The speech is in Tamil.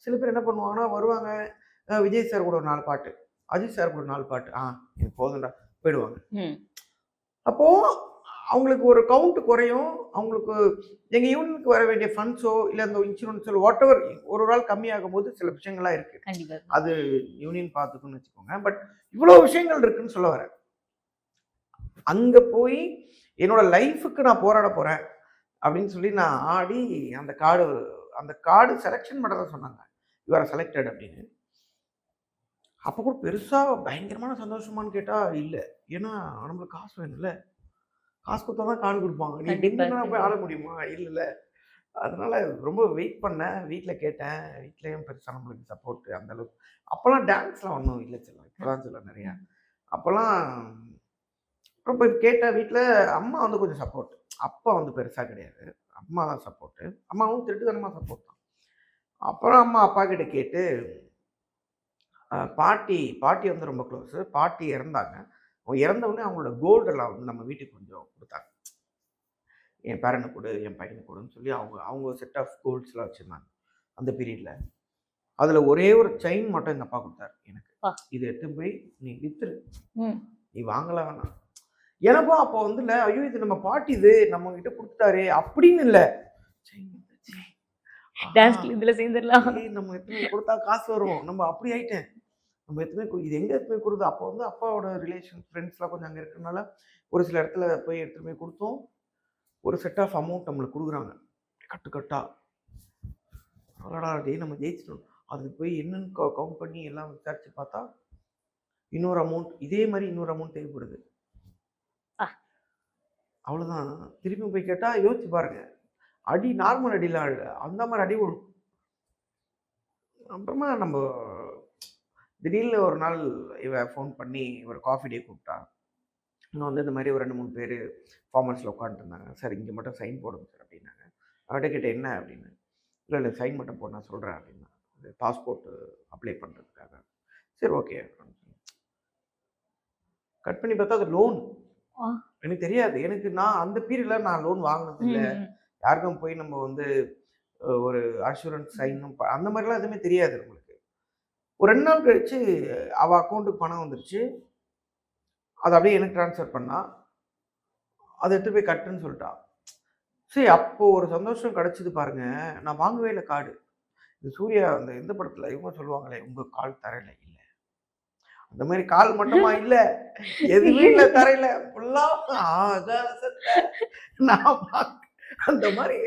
சில பேர் என்ன பண்ணுவாங்கன்னா வருவாங்க, விஜய் சார் கூட ஒரு 4 பாட்டு, அஜித் சார் கூட 4 பாட்டு, எனக்கு போதும்டா போயிடுவாங்க. அப்போ அவங்களுக்கு ஒரு கவுண்ட் குறையும். அவங்களுக்கு எங்க யூனியனுக்கு வர வேண்டிய ஃபண்ட்ஸோ, இல்ல அந்த இன்சூரன்ஸோ வாட்டெவர் ஒரு நாள் கம்மியாகும்போது சில விஷயங்கள்லாம் இருக்கு. கண்டிப்பா. அது யூனியன் பார்த்துக்கும்னு வச்சுக்கோங்க. பட் இவ்வளோ விஷயங்கள் இருக்குன்னு சொல்ல வரேன். அங்க போய் என்னோட லைஃப்க்கு நான் போராட போறேன் அப்படின்னு சொல்லி நான் ஆடி அந்த கார்டு செலக்ஷன் மட்டும் தான் சொன்னாங்க. யூ ஆர் செலக்டட் அப்படின்னு. அப்ப கூட பெருசா பயங்கரமான சந்தோஷமான்னு கேட்டா இல்ல. ஏன்னா நம்மளுக்கு காசு வேணும்ல. காசு குடுத்தா தான் கார்டு குடுப்பாங்க. நீ கண்டிப்பா, நின்னுனா போய் ஆட கண்டிப்பா. முடியுமா? இல்லல்ல. அதனால ரொம்ப வெயிட் பண்ணேன். வீட்ல கேட்டேன். வீட்லயும் பெருசா நம்மளுக்கு சப்போர்ட் அந்த அளவுக்கு. அப்பலாம் டான்ஸ்லாம் ஒண்ணும் இல்ல செல்லம். இப்பதான் செல்லம் நெறையா. அப்பலாம் அப்புறம் போய் கேட்டேன் வீட்ல. அம்மா வந்து கொஞ்சம் சப்போர்ட். அப்பா வந்து பெருசா கிடையாது. அம்மா தான் சப்போர்ட். அம்மாவும் திருட்டுத்தனமா சப்போர்ட் தான். அப்புறம் அம்மா அப்பா கிட்ட கேட்டு பாட்டி பாட்டி வந்து ரொம்ப க்ளோஸு. பாட்டி இறந்தாங்க. அவங்க இறந்த உடனே அவங்களோட கோல்டெல்லாம் வந்து நம்ம வீட்டுக்கு கொஞ்சம் குடுத்தாங்க. என் பேரனுக்கு குடு, என் பையனுக்கு குடுன்னு சொல்லி அவங்க அவங்க செட் ஆஃப் கோல்ட்ஸ்லாம் வச்சிருந்தாங்க. அந்த பீரியட்ல. அதுல ஒரே ஒரு செயின் மட்டும் எங்க அப்பா குடுத்தாரு எனக்கு. அப்பா! இத எடுத்துன்னு போய் நீ வித்துரு. ம். நீ வாங்கலாம் வேணாம். எனக்கும் அப்போ வந்து இல்ல, ஐயோ! இது நம்ம பாட்டி இது நம்ம கிட்ட குடுத்துட்டாரே அப்படின்னு இல்ல. Chain chain. ஆஹா! டான்ஸ்ல இதுல சேர்ந்துரலாம். நம்ம எடுத்துன்னு போய் குடுத்தா காசு வரும். நம்ம அப்படி ஆயிட்டேன். நம்ம எடுத்துன்னு போய் இது எங்க எடுத்துன்னு போய் குடுக்குறது? அப்போ வந்து அப்பாவோட ரிலேஷன் ஃப்ரெண்ட்ஸ்லாம் கொஞ்சம் அங்க இருக்கறனால, ஒரு சில இடத்துல போய் எடுத்துன்னு போய் குடுத்தோம். ஒரு செட் ஆஃப் அமௌண்ட் நம்மளுக்கு குடுக்குறாங்க. கட்டு கட்டா. அடடா! டேய் நம்ம ஜெயிச்சிட்டோம். அதுக்கு போய் என்னன்னு கவுண்ட் பண்ணி எல்லாம் விசாரிச்சு பார்த்தா, இன்னொரு அமௌண்ட் இதே மாரி இன்னொரு அமௌண்ட் தேவைப்படுது. ஆ. அவ்வளோதான். திருப்பியும் போய் கேட்டா யோசிச்சு பாருங்க. அடி நார்மல் அடிலாம் இல்ல. அந்த மாரி அடி விழும். அப்புறமா திடீர்னு ஒரு நாள் இவ ஃபோன் பண்ணி ஒரு காஃபி டே கூப்பிட்டா. நான் வந்து இந்த மாரி ஒரு 2, 3 பேரு ஃபார்மர்ஸ்ல உட்காந்துட்டுருந்தாங்க. சார் இங்க மட்டும் சைன் போடுங்க சார் அப்படின்னாங்க. அவர்ட்ட கேட்டேன் என்ன அப்படின்னு. இல்ல, இல்ல சைன் மட்டும் போடு நான் சொல்றேன் அப்படின்னா. பாஸ்போர்ட் அப்ளை பண்றதுக்காக. சரி ஓகே. கட் பண்ணி பார்த்தா அது லோன். ஆ. எனக்கு தெரியாது. நான் அந்த பீரியட்ல நான் லோன் வாங்குனது இல்ல. ம். யாருக்கும் போய் நம்ம வந்து ஒரு அஷ்யூரன்ஸ் சைனும் அந்த மாரிலாம் எதுவுமே தெரியாது நம்மளுக்கு. ஒரு 2 நாள் கழிச்சு அவ அக்கவுண்ட்டுக்கு பணம் வந்துருச்சு. அத அப்படியே எனக்கு ட்ரான்ஸ்ஃபர் பண்ணா. அத எடுத்துட்டு போய் கட்டுன்னு சொல்ட்டா. சரி அப்போ ஒரு சந்தோஷம் கிடைச்சது பாருங்க. நான் வாங்கவே இல்ல கார்டு. இந்த சூர்யா அந்த இந்த படத்துல இவங்க சொல்லுவாங்களே, "உங்க கால் தரையில இல்ல." அந்த மாரி கால் மட்டுமா இல்ல. எதுவுமே இல்ல தரையில. ஃபுல்லா ஆகாசத்த நான் அந்த மாரி